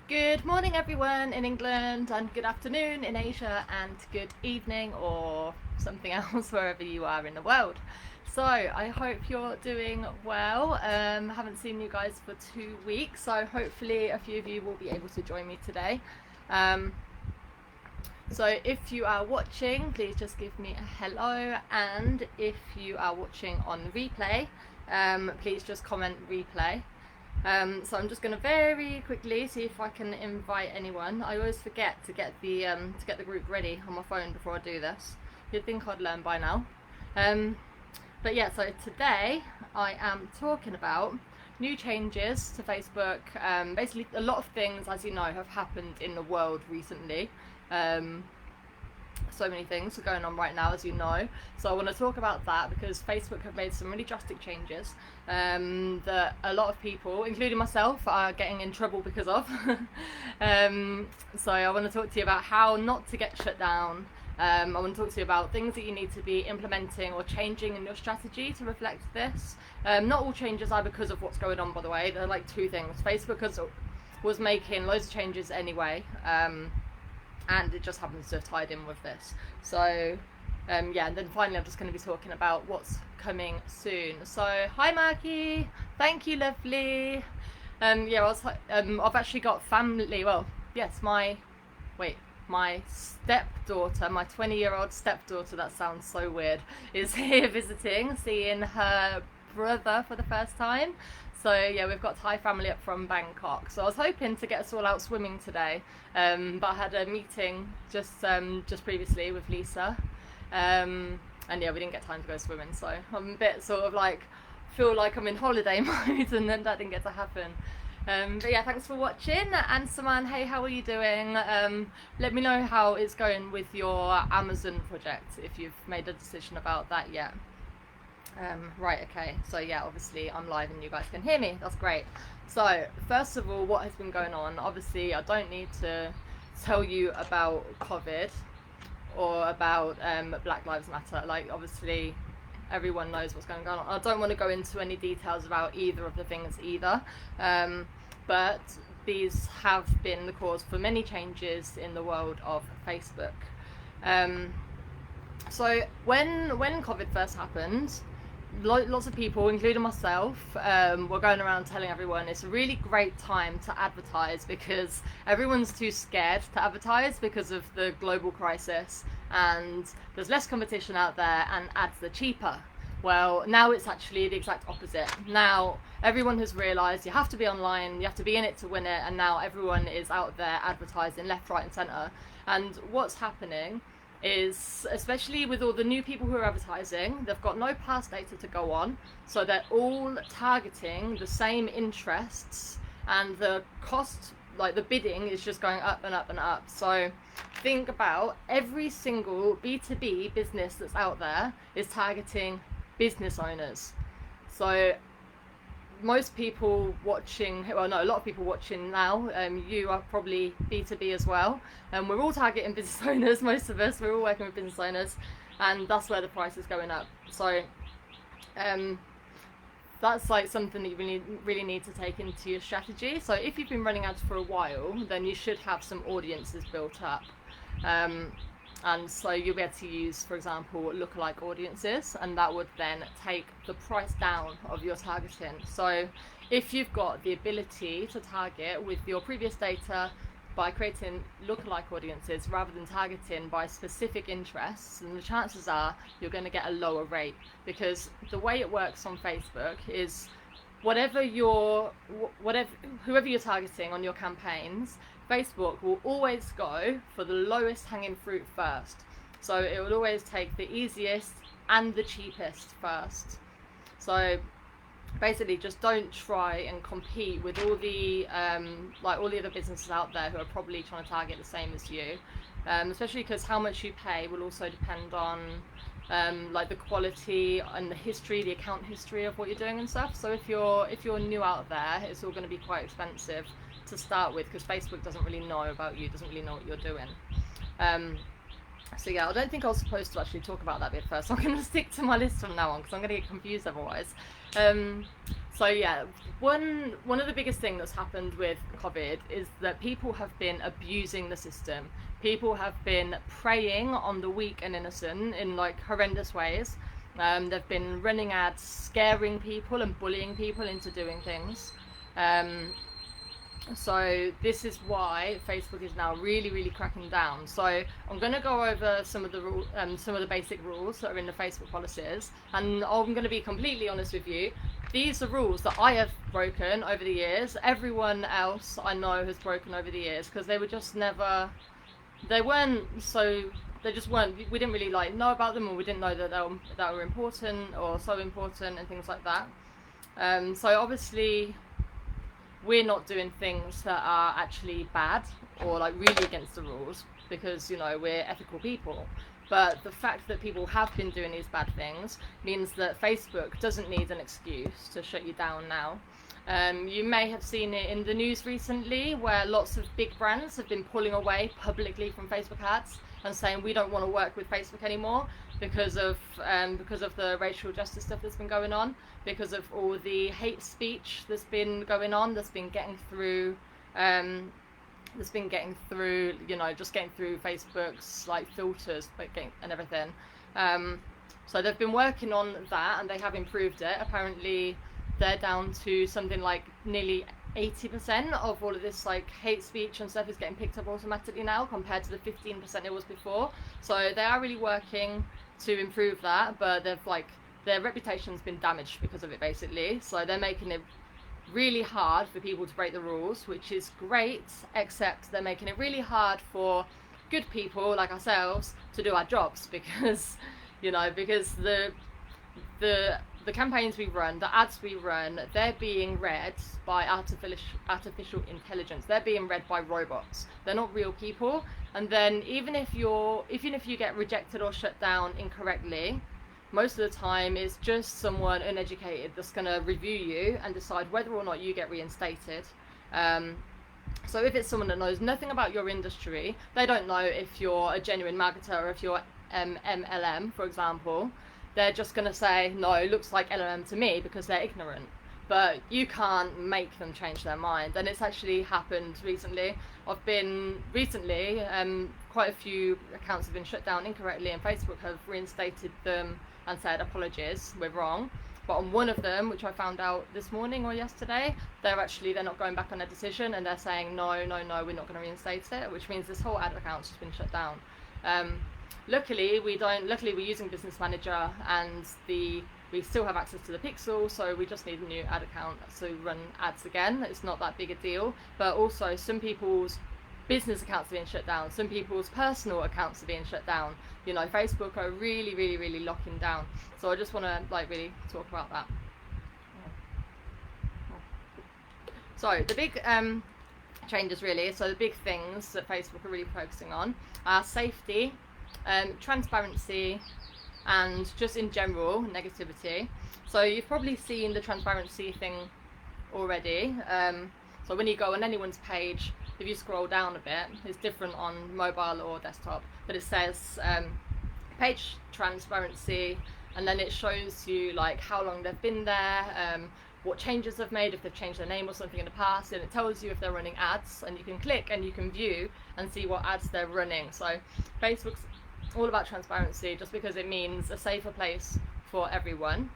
Good morning, everyone in England, and good afternoon in Asia, and good evening or something else wherever you are in the world. So, I hope you're doing well. Haven't seen you guys for 2 weeks, so hopefully a few of you will be able to join me today. Um, so, if you are watching, please just give me a hello, and if you are watching on replay, please just comment replay. So I'm just going to very quickly see if I can invite anyone. I always forget to get the group ready on my phone before I do this. You'd think I'd learn by now. But yeah, so today I am talking about new changes to Facebook. Basically, a lot of things, as you know, have happened in the world recently. So many things are going on right now, as you know. So I want to talk about that because Facebook have made some really drastic changes that a lot of people, including myself, are getting in trouble because of. So I want to talk to you about how not to get shut down. I want to talk to you about things that you need to be implementing or changing in your strategy to reflect this. Not all changes are because of what's going on, by the way. They're like two things. Facebook was making loads of changes anyway. And it just happens to have tied in with this. So, yeah, and then finally I'm just going to be talking about what's coming soon. So, hi Maggie, thank you, lovely. Yeah, I've actually got family, well, yes, my stepdaughter, my 20-year-old stepdaughter, that sounds so weird, is here visiting, seeing her brother for the first time. So yeah, we've got Thai family up from Bangkok. So I was hoping to get us all out swimming today, but I had a meeting just previously with Lisa, and yeah, we didn't get time to go swimming. So I'm a bit sort of like feel like I'm in holiday mode, and then that didn't get to happen. But yeah, thanks for watching. And Saman, hey, how are you doing? Let me know how it's going with your Amazon project if you've made a decision about that yet. Right, okay, so yeah, obviously I'm live and you guys can hear me, that's great. So, first of all, what has been going on? Obviously, I don't need to tell you about COVID or about Black Lives Matter. Like, obviously, everyone knows what's going on. I don't want to go into any details about either of the things either, but these have been the cause for many changes in the world of Facebook. So, when COVID first happened, lots of people, including myself, were going around telling everyone it's a really great time to advertise because everyone's too scared to advertise because of the global crisis and there's less competition out there and ads are cheaper. Well, now it's actually the exact opposite. Now everyone has realised you have to be online, you have to be in it to win it, and now everyone is out there advertising left, right and centre. And what's happening is, especially with all the new people who are advertising, they've got no past data to go on, so they're all targeting the same interests, and the cost, like the bidding, is just going up and up and up. So think about every single B2B business that's out there is targeting business owners. So most people watching, well no, a lot of people watching now, you are probably B2B as well, and we're all targeting business owners, most of us, we're all working with business owners, and that's where the price is going up. So that's like something that you really need to take into your strategy. So if you've been running ads for a while, then you should have some audiences built up. And so you'll be able to use, for example, lookalike audiences, and that would then take the price down of your targeting. So if you've got the ability to target with your previous data by creating lookalike audiences rather than targeting by specific interests, then the chances are you're going to get a lower rate, because the way it works on Facebook is whoever you're targeting on your campaigns, Facebook will always go for the lowest hanging fruit first. So it will always take the easiest and the cheapest first. So basically just don't try and compete with all the all the other businesses out there who are probably trying to target the same as you, especially because how much you pay will also depend on like the quality and the history, the account history of what you're doing and stuff. So if you're new out there, it's all going to be quite expensive to start with, because Facebook doesn't really know about you, doesn't really know what you're doing. So yeah, I don't think I was supposed to actually talk about that bit first. I'm going to stick to my list from now on because I'm going to get confused otherwise. So yeah, one of the biggest thing that's happened with COVID is that people have been abusing the system. People have been preying on the weak and innocent in like horrendous ways. They've been running ads, scaring people and bullying people into doing things. So this is why Facebook is now really cracking down. So I'm going to go over some of the basic rules that are in the Facebook policies, and I'm going to be completely honest with you. These are rules that I have broken over the years. Everyone else I know has broken over the years because they were just never. They weren't so. They just weren't. We didn't really like know about them, or we didn't know that they were important or so important and things like that. So obviously, we're not doing things that are actually bad or like really against the rules because, you know, we're ethical people. But the fact that people have been doing these bad things means that Facebook doesn't need an excuse to shut you down now. You may have seen it in the news recently where lots of big brands have been pulling away publicly from Facebook ads and saying we don't want to work with Facebook anymore because of the racial justice stuff that's been going on, because of all the hate speech that's been going on, that's been getting through, you know, just getting through Facebook's like filters and everything. So they've been working on that and they have improved it. Apparently they're down to something like nearly 80% of all of this like hate speech and stuff is getting picked up automatically now compared to the 15% it was before. So they are really working to improve that, but their reputation's been damaged because of it basically. So they're making it really hard for people to break the rules, which is great, except they're making it really hard for good people like ourselves to do our jobs because, you know, because the campaigns we run, the ads we run, they're being read by artificial intelligence. They're being read by robots. They're not real people. And then even if you get rejected or shut down incorrectly, most of the time it's just someone uneducated that's going to review you and decide whether or not you get reinstated. So if it's someone that knows nothing about your industry, they don't know if you're a genuine marketer or if you're MLM, for example, they're just going to say, no, it looks like LLM to me because they're ignorant. But you can't make them change their mind. And it's actually happened recently. Quite a few accounts have been shut down incorrectly and Facebook have reinstated them and said, apologies, we're wrong. But on one of them, which I found out this morning or yesterday, they're not going back on their decision and they're saying, no, we're not going to reinstate it, which means this whole ad account's just been shut down. Luckily we're using Business Manager and we still have access to the Pixel, so we just need a new ad account to run ads again. It's not that big a deal, but also some people's business accounts are being shut down, some people's personal accounts are being shut down. You know, Facebook are really locking down. So I just want to like really talk about that. So the big changes really, so the big things that Facebook are really focusing on are safety, transparency, and just in general negativity. So you've probably seen the transparency thing already. So when you go on anyone's page, if you scroll down a bit, it's different on mobile or desktop, but it says page transparency, and then it shows you like how long they've been there, what changes they've made, if they've changed their name or something in the past, and it tells you if they're running ads, and you can click and you can view and see what ads they're running. So Facebook's all about transparency just because it means a safer place for everyone.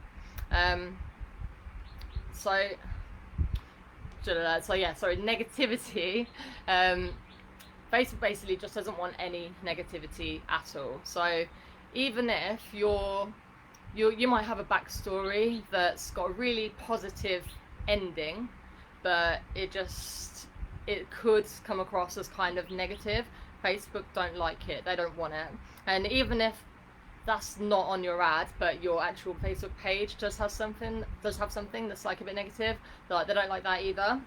Negativity. Facebook basically just doesn't want any negativity at all. So even if you might have a backstory that's got a really positive ending, but it could come across as kind of negative, Facebook don't like it, they don't want it. And even if that's not on your ad, but your actual Facebook page does have something that's like a bit negative, they don't like that either.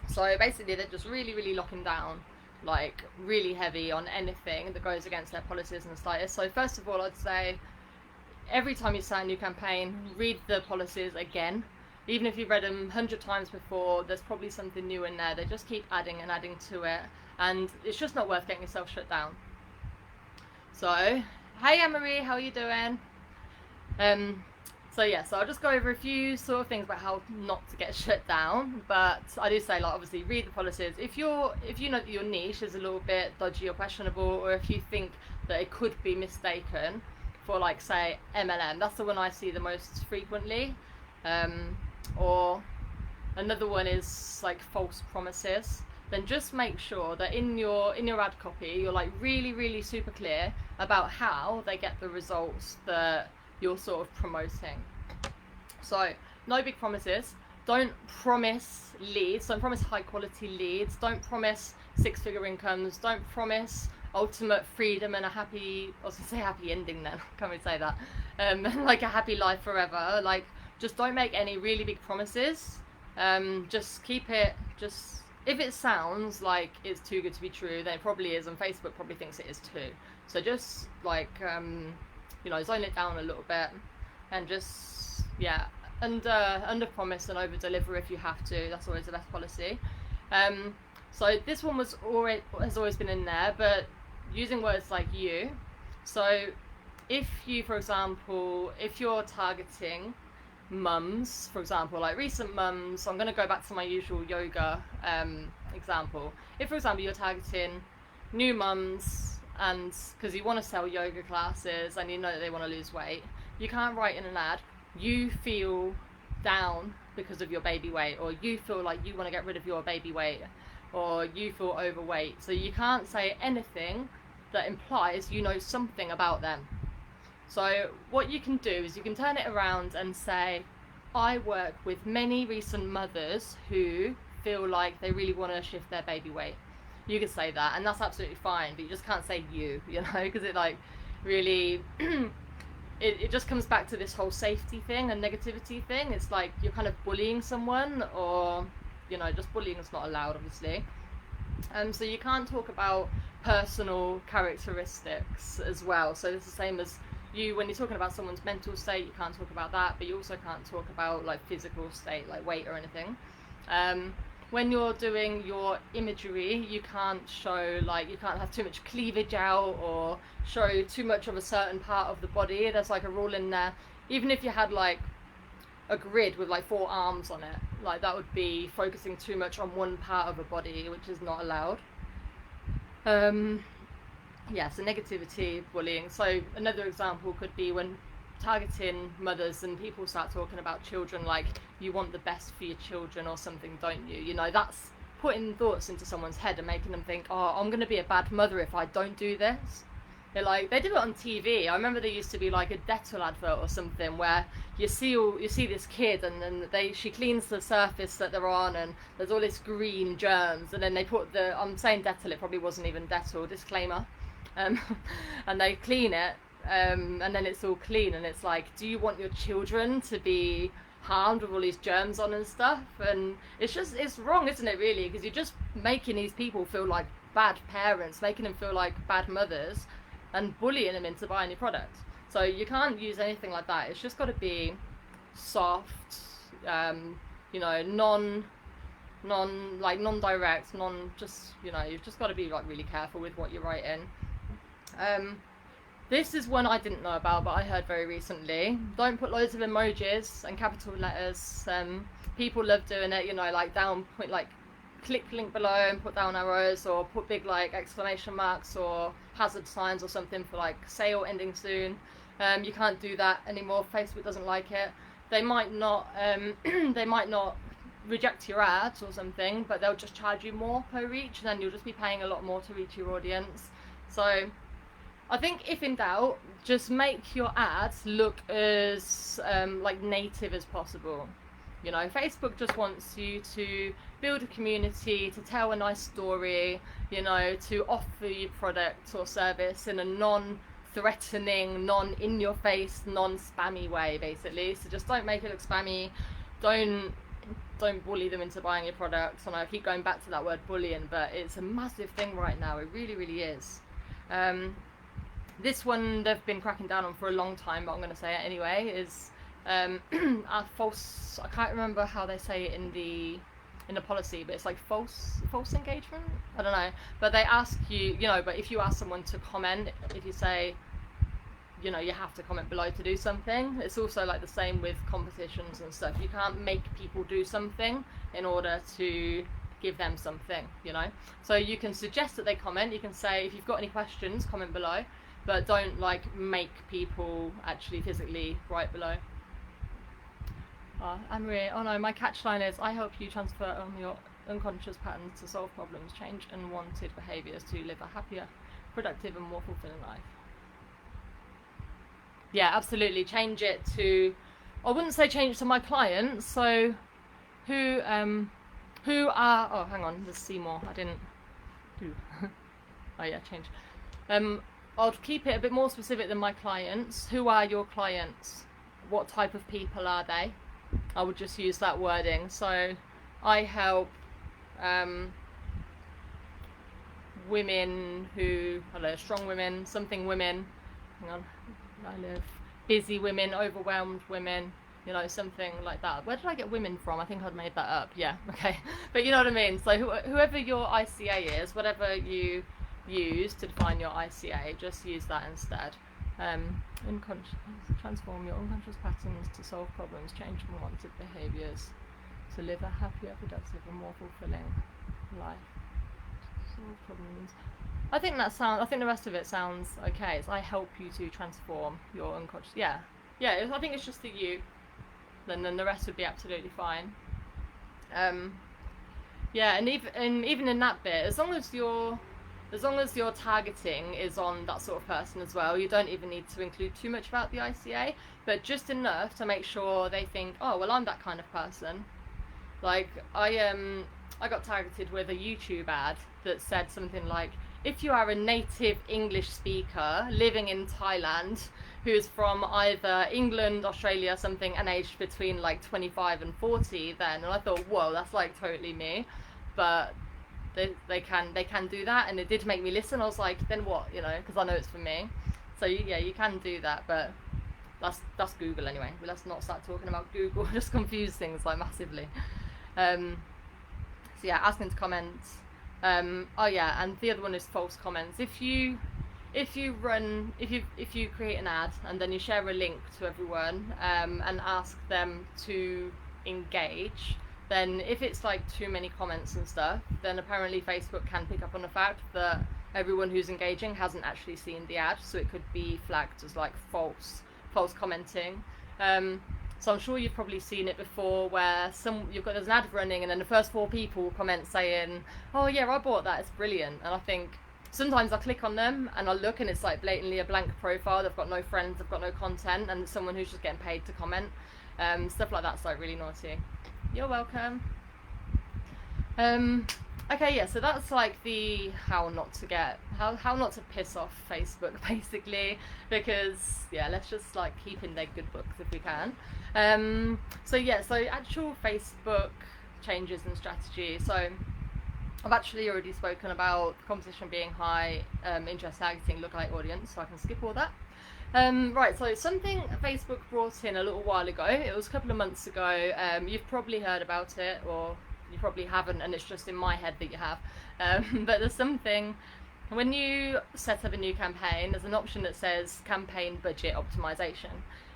So basically they're just really locking down, like really heavy on anything that goes against their policies and the slightest. So first of all, I'd say every time you start a new campaign, read the policies again. Even if you've read them 100 times before, there's probably something new in there. They just keep adding and adding to it, and it's just not worth getting yourself shut down. So, hey Anne-Marie, how are you doing? So yeah, so I'll just go over a few sort of things about how not to get shut down. But I do say, like, obviously read the policies. If you know that your niche is a little bit dodgy or questionable, or if you think that it could be mistaken for, like, say MLM, that's the one I see the most frequently. Or another one is like false promises. Then just make sure that in your ad copy you're like really super clear about how they get the results that you're sort of promoting. So no big promises. Don't promise leads. Don't promise high quality leads. Don't promise 6-figure incomes. Don't promise ultimate freedom and a happy, I was gonna say happy ending then, can't really say that, like a happy life forever. Like, just don't make any really big promises. Just keep it, just, if it sounds like it's too good to be true, then it probably is, and Facebook probably thinks it is too. So just like, zone it down a little bit, and just, yeah, and under promise and over deliver if you have to. That's always the best policy. So this one has always been in there, but using words like you. So if you, for example, if you're targeting mums, for example, like recent mums, I'm going to go back to my usual yoga example. If, for example, you're targeting new mums, and because you want to sell yoga classes and you know that they want to lose weight, you can't write in an ad, you feel down because of your baby weight, or you feel like you want to get rid of your baby weight, or you feel overweight. So you can't say anything that implies you know something about them. So what you can do is you can turn it around and say, I work with many recent mothers who feel like they really want to shift their baby weight. You can say that, and that's absolutely fine, but you just can't say you know, because it like really it just comes back to this whole safety thing and negativity thing. It's like you're kind of bullying someone, or just bullying is not allowed, obviously. So you can't talk about personal characteristics as well. So it's the same as when you're talking about someone's mental state, you can't talk about that, but you also can't talk about like physical state, like weight or anything. When you're doing your imagery, you can't show, like, you can't have too much cleavage out or show too much of a certain part of the body. There's like a rule in there. Even if you had like a grid with like 4 arms on it, like that would be focusing too much on one part of a body, which is not allowed. Yeah, so negativity, bullying. So another example could be when targeting mothers and people start talking about children, like you want the best for your children or something, don't you? That's putting thoughts into someone's head and making them think, oh, I'm going to be a bad mother if I don't do this. They do it on TV. I remember there used to be like a Dettol advert or something where you see this kid, and then she cleans the surface that they're on, and there's all this green germs, and then they put I'm saying Dettol, it probably wasn't even Dettol, disclaimer, and they clean it, and then it's all clean, and it's like, do you want your children to be harmed with all these germs on and stuff? And it's wrong, isn't it, really? Because you're just making these people feel like bad parents, making them feel like bad mothers, and bullying them into buying your product. So you can't use anything like that. It's just got to be soft, non-direct, you've just got to be like really careful with what you write in. This is one I didn't know about, but I heard very recently. Don't put loads of emojis and capital letters. People love doing it, like click link below and put down arrows, or put big like exclamation marks or hazard signs or something for like sale ending soon. You can't do that anymore. Facebook doesn't like it. They might not reject your ads or something, but they'll just charge you more per reach, and then you'll just be paying a lot more to reach your audience. So I think if in doubt, just make your ads look as like native as possible. Facebook just wants you to build a community, to tell a nice story, to offer your product or service in a non-threatening, non-in-your-face, non-spammy way, basically. So just don't make it look spammy. Don't bully them into buying your products. And I keep going back to that word bullying, but it's a massive thing right now. It really, really is. This one they've been cracking down on for a long time, but I'm going to say it anyway, is false, I can't remember how they say it in the policy, but it's like false engagement, I don't know, but they ask you, but if you ask someone to comment, if you say, you know, you have to comment below to do something. It's also like the same with competitions and stuff. You can't make people do something in order to give them something, you know. So you can suggest that they comment. You can say, if you've got any questions, comment below, but don't like make people actually physically write below. Anne-Marie, oh no, my catch line is, I help you transfer on your unconscious patterns to solve problems, change unwanted behaviours to live a happier, productive and more fulfilling life. Yeah, absolutely. Change it to, I wouldn't say change to my clients. So who are, oh, hang on, let's see more. I didn't do, oh yeah, change. I'll keep it a bit more specific than my clients. Who are your clients? What type of people are they? I would just use that wording. So I help women who, I don't know, strong women, something women, hang on, I live, busy women, overwhelmed women, you know, something like that. Where did I get women from? I think I'd made that up. Yeah, okay. But you know what I mean? So whoever your ICA is, whatever you use to define your ICA, just use that instead. Transform your unconscious patterns to solve problems, change unwanted behaviours, to live a happier, productive and more fulfilling life. Solve problems. I think the rest of it sounds okay. It's I help you to transform your unconscious. Yeah, I think it's just the you. Then the rest would be absolutely fine. Yeah, and even in that bit, as long as your targeting is on that sort of person as well, you don't even need to include too much about the ICA, but just enough to make sure they think, oh, well, I'm that kind of person. Like I got targeted with a YouTube ad that said something like, if you are a native English speaker living in Thailand who's from either England, Australia, something, and aged between like 25 and 40, then, and I thought, whoa, that's like totally me. But they can do that, and it did make me listen. I was like, then what, you know, because I know it's for me. So yeah, you can do that, but that's Google anyway. But let's not start talking about Google. Just confuse things like massively. So yeah, asking to comment. Oh yeah, and the other one is false comments. If you create an ad and then you share a link to everyone and ask them to engage, then if it's like too many comments and stuff, then apparently Facebook can pick up on the fact that everyone who's engaging hasn't actually seen the ad, so it could be flagged as like false commenting. So I'm sure you've probably seen it before, where there's an ad running and then the first 4 people comment saying, oh yeah, I bought that, it's brilliant. And I think sometimes I click on them and I look and it's like blatantly a blank profile, they've got no friends, they've got no content, and it's someone who's just getting paid to comment. Stuff like that's like really naughty. You're welcome. Okay, yeah, so that's like the how not to piss off Facebook, basically, because yeah, let's just like keep in their good books if we can. So actual Facebook changes and strategy. So I've actually already spoken about competition being high, interest targeting, lookalike audience, so I can skip all that. Right, so something Facebook brought in a little while ago, it was a couple of months ago, you've probably heard about it, or you probably haven't, and it's just in my head that you have, but there's something, when you set up a new campaign, there's an option that says campaign budget optimization,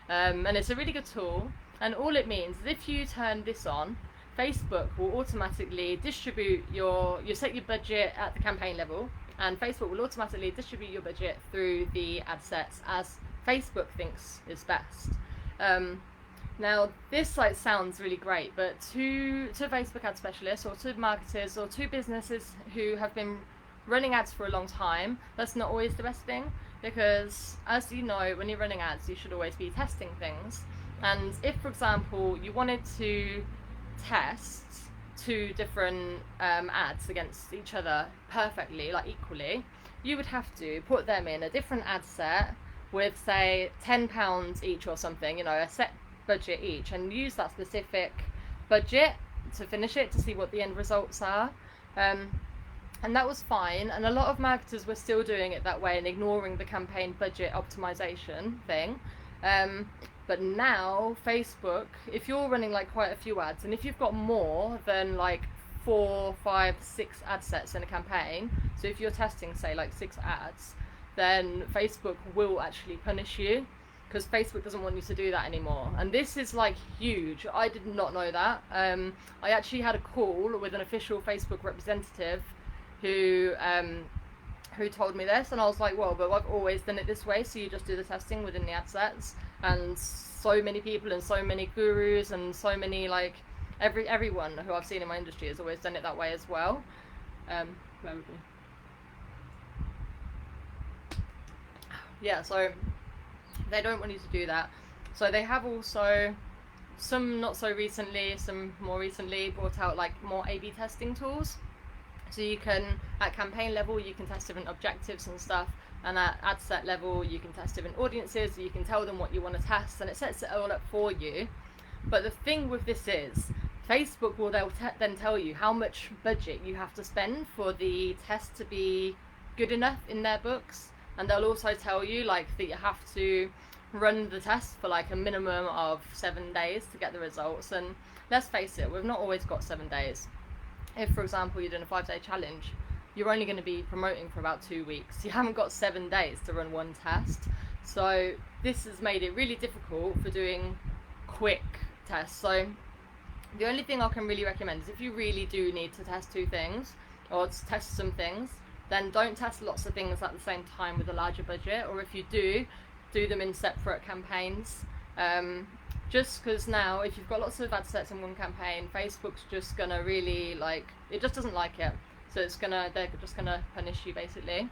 and it's a really good tool, and all it means is if you turn this on, Facebook will automatically distribute you set your budget at the campaign level, and Facebook will automatically distribute your budget through the ad sets as Facebook thinks is best. Now this sounds really great, but to Facebook ad specialists or to marketers or to businesses who have been running ads for a long time, that's not always the best thing, because as you know, when you're running ads you should always be testing things, and if for example you wanted to test 2 different ads against each other perfectly, like equally, you would have to put them in a different ad set with say £10 each or something, you know, a set budget each, and use that specific budget to finish it to see what the end results are. And that was fine, and a lot of marketers were still doing it that way and ignoring the campaign budget optimization thing. But now Facebook, if you're running like quite a few ads, and if you've got more than like 4, 5, 6 ad sets in a campaign, so if you're testing say like 6 ads, then Facebook will actually punish you, because Facebook doesn't want you to do that anymore. And this is like huge. I did not know that. I actually had a call with an official Facebook representative who told me this, and I was like, well, but I've always done it this way, so you just do the testing within the ad sets. And so many people and so many gurus and so many, like, everyone who I've seen in my industry has always done it that way as well. Yeah, so they don't want you to do that. So they have also, some not so recently, some more recently, brought out like more A/B testing tools. So you can, at campaign level, you can test different objectives and stuff, and at ad set level, you can test different audiences. You can tell them what you want to test, and it sets it all up for you. But the thing with this is, Facebook will then tell you how much budget you have to spend for the test to be good enough in their books, and they'll also tell you like that you have to run the test for like a minimum of 7 days to get the results. And let's face it, we've not always got 7 days. If, for example, you're doing a 5-day challenge, you're only going to be promoting for about 2 weeks. You haven't got 7 days to run one test. So this has made it really difficult for doing quick tests. So the only thing I can really recommend is, if you really do need to test 2 things or test some things, then don't test lots of things at the same time with a larger budget. Or if you do them in separate campaigns. Just because now, if you've got lots of ad sets in one campaign, Facebook's just gonna really, like, it just doesn't like it. So they're just gonna punish you basically.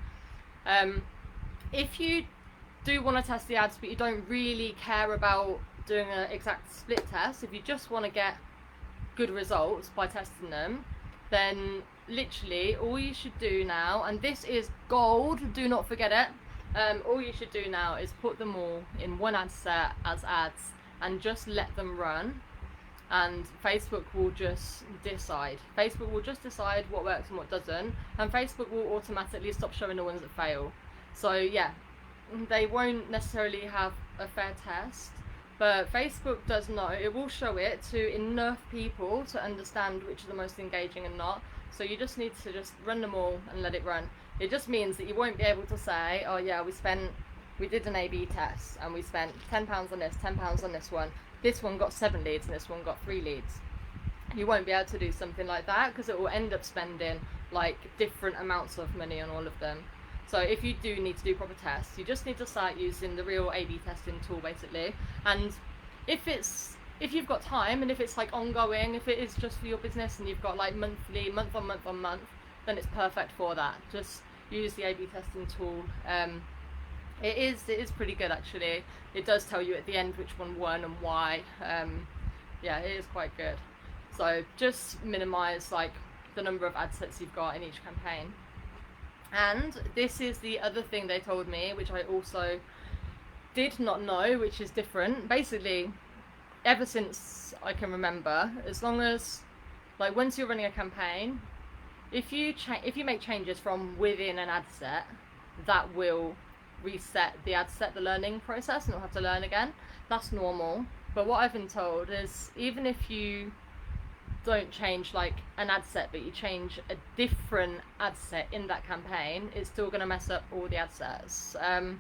If you do want to test the ads, but you don't really care about doing an exact split test, if you just want to get good results by testing them, then literally all you should do now, and this is gold, do not forget it, all you should do now is put them all in one ad set as ads and just let them run, and Facebook will just decide. Facebook will just decide what works and what doesn't, and Facebook will automatically stop showing the ones that fail. So yeah, they won't necessarily have a fair test, but Facebook does know. It will show it to enough people to understand which are the most engaging and not. So you just need to just run them all and let it run. It just means that you won't be able to say, oh yeah, we did an A/B test and we spent £10 on this, £10 on this one. This one got 7 leads and this one got 3 leads. You won't be able to do something like that, because it will end up spending like different amounts of money on all of them. So if you do need to do proper tests, you just need to start using the real A/B testing tool basically. And if you've got time, and if it's like ongoing, if it is just for your business and you've got like monthly, month on month, then it's perfect for that. Just use the A/B testing tool. It is pretty good actually. It does tell you at the end which one won and why. Yeah, it is quite good. So just minimize like the number of ad sets you've got in each campaign. And this is the other thing they told me, which I also did not know, which is different. Basically, ever since I can remember, as long as, like, once you're running a campaign, if you make changes from within an ad set, that will reset the ad set, the learning process, and it'll have to learn again. That's normal. But what I've been told is, even if you don't change like an ad set, but you change a different ad set in that campaign, it's still going to mess up all the ad sets. And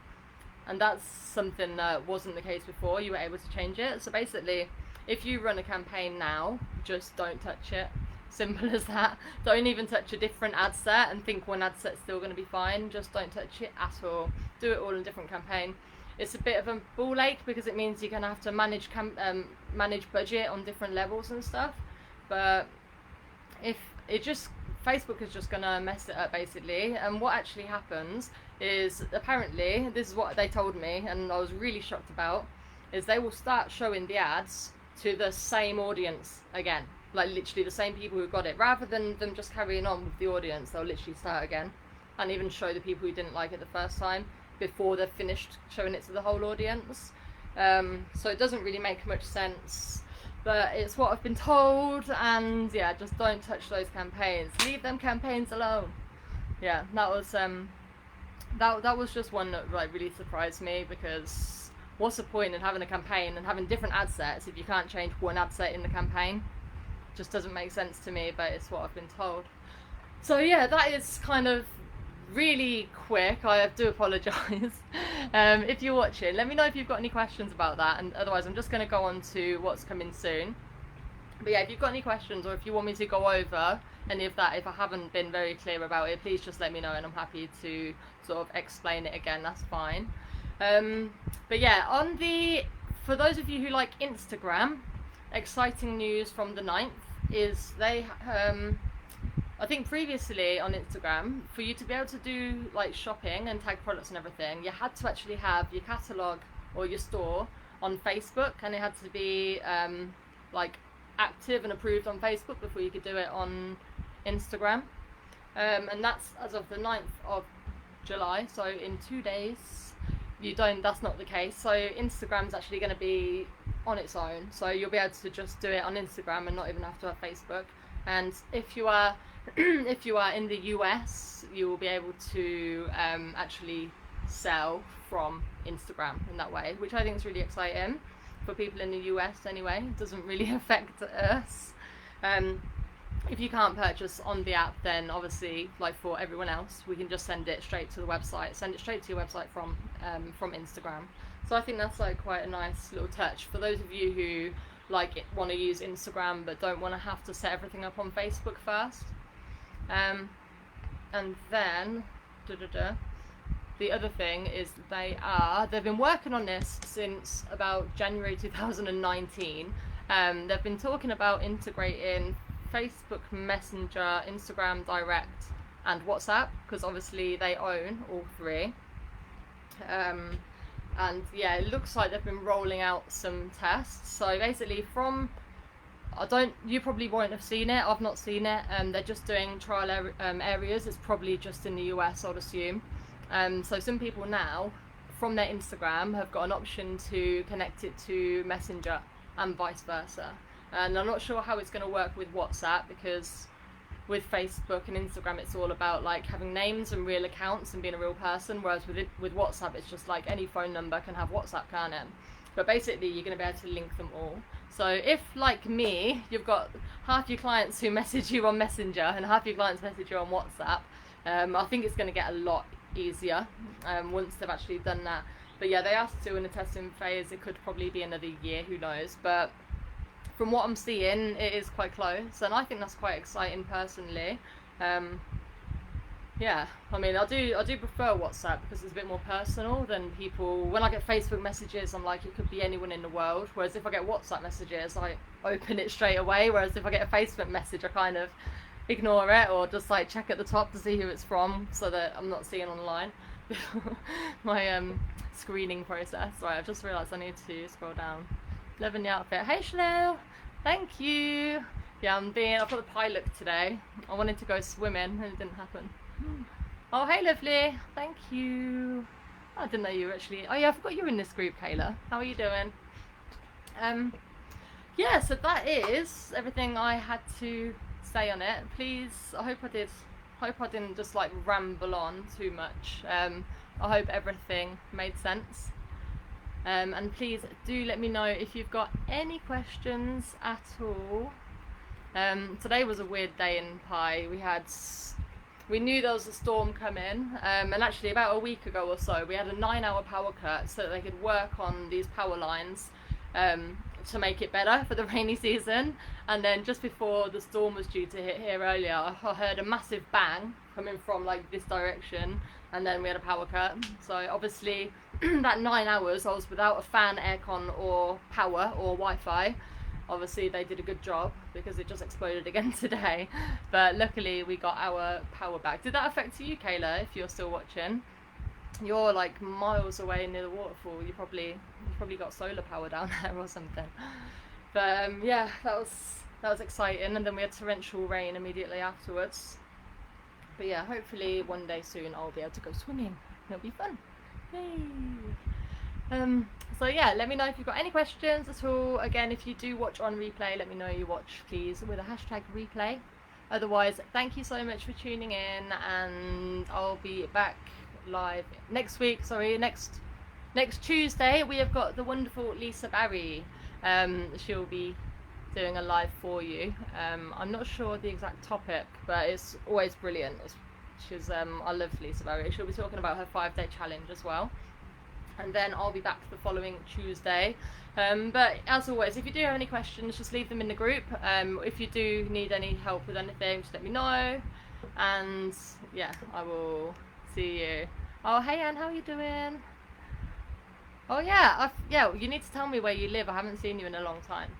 that's something that wasn't the case before. You were able to change it. So basically, if you run a campaign now, just don't touch it. Simple as that. Don't even touch a different ad set and think one ad set's still going to be fine. Just don't touch it at all. Do it all in a different campaign. It's a bit of a ball ache, because it means you're going to have to manage budget on different levels and stuff. But if it just, Facebook is just going to mess it up basically. And what actually happens is, apparently, this is what they told me, and I was really shocked about, is they will start showing the ads to the same audience again. Like literally the same people who got it. Rather than them just carrying on with the audience, they'll literally start again and even show the people who didn't like it the first time before they've finished showing it to the whole audience. So it doesn't really make much sense, but it's what I've been told. And yeah, just don't touch those campaigns. Leave them campaigns alone. Yeah, that was that was just one that like really surprised me, because what's the point in having a campaign and having different ad sets if you can't change one ad set in the campaign? Just doesn't make sense to me, but it's what I've been told. So yeah, that is kind of really quick, I do apologise. If you're watching, let me know if you've got any questions about that, and otherwise I'm just going to go on to what's coming soon. But yeah, if you've got any questions, or if you want me to go over any of that, if I haven't been very clear about it, please just let me know, and I'm happy to sort of explain it again. That's fine. But yeah, for those of you who like Instagram, exciting news from the 9th is I think previously on Instagram, for you to be able to do like shopping and tag products and everything, you had to actually have your catalogue or your store on Facebook, and it had to be like active and approved on Facebook before you could do it on Instagram. And that's as of the 9th of July, so in 2 days. That's not the case. So Instagram's actually going to be on its own, so you'll be able to just do it on Instagram and not even have to have Facebook. And if you are if you are in the US, you will be able to actually sell from Instagram in that way, which I think is really exciting for people in the US anyway. It doesn't really affect us. If you can't purchase on the app, then obviously, like for everyone else, we can just send it straight to the website, send it straight to your website from Instagram. So I think that's like quite a nice little touch for those of you who want to use Instagram but don't want to have to set everything up on Facebook first. And then the other thing is they've been working on this since about January 2019. They've been talking about integrating Facebook Messenger, Instagram Direct, and WhatsApp, because obviously they own all three. And yeah, it looks like they've been rolling out some tests. So basically you probably won't have seen it, I've not seen it, they're just doing trial areas. It's probably just in the US, I'd assume. So some people now, from their Instagram, have got an option to connect it to Messenger and vice versa. And I'm not sure how it's going to work with WhatsApp, because with Facebook and Instagram it's all about like having names and real accounts and being a real person, whereas with WhatsApp it's just like any phone number can have WhatsApp, can't it? But basically you're going to be able to link them all. So if, like me, you've got half your clients who message you on Messenger and half your clients message you on WhatsApp, I think it's going to get a lot easier once they've actually done that. But yeah, they are still in the testing phase. It could probably be another year, who knows. But from what I'm seeing, it is quite close, and I think that's quite exciting personally. Yeah, I mean, I do prefer WhatsApp because it's a bit more personal than people. When I get Facebook messages, I'm like, it could be anyone in the world. Whereas if I get WhatsApp messages, I open it straight away. Whereas if I get a Facebook message, I kind of ignore it, or just like check at the top to see who it's from, so that I'm not seeing online. My screening process. Right, I've just realised I need to scroll down. Loving the outfit. Hey Chanel, thank you. Yeah, I've got the pie look today. I wanted to go swimming and it didn't happen. Oh, hey lovely, thank you. I didn't know you were actually. Oh yeah, I forgot you were in this group, Kayla. How are you doing? Yeah, so that is everything I had to say on it. Please, I hope I didn't just like ramble on too much. I hope everything made sense. And please do let me know if you've got any questions at all. Today was a weird day in Pi. We knew there was a storm coming, and actually about a week ago or so we had a 9-hour power cut so that they could work on these power lines to make it better for the rainy season. And then just before the storm was due to hit here earlier, I heard a massive bang coming from like this direction, and then we had a power cut. So obviously that 9 hours I was without a fan, aircon or power or Wi-Fi. Obviously they did a good job because it just exploded again today, but luckily we got our power back. Did that affect you, Kayla, if you're still watching? You're like miles away near the waterfall. You probably got solar power down there or something. But yeah, that was exciting. And then we had torrential rain immediately afterwards. But yeah, hopefully one day soon I'll be able to go swimming. It'll be fun. Yay! So yeah, let me know if you've got any questions at all. Again, if you do watch on replay, let me know you watch, please, with a hashtag replay. Otherwise, thank you so much for tuning in, and I'll be back live next week. Next Tuesday we have got the wonderful Lisa Barry. She'll be doing a live for you. I'm not sure the exact topic, but it's always brilliant. It's She's our lovely Savaria. She'll be talking about her 5-day challenge as well. And then I'll be back the following Tuesday. But as always, if you do have any questions, just leave them in the group. If you do need any help with anything, just let me know. And yeah, I will see you. Oh, hey Anne, how are you doing? Oh yeah, you need to tell me where you live. I haven't seen you in a long time.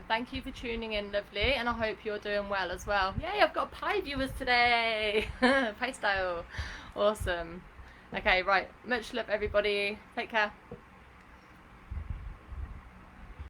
Thank you for tuning in, lovely, and I hope you're doing well as well. Yay, I've got pie viewers today. Pie style. Awesome. Okay, right. Much love, everybody. Take care.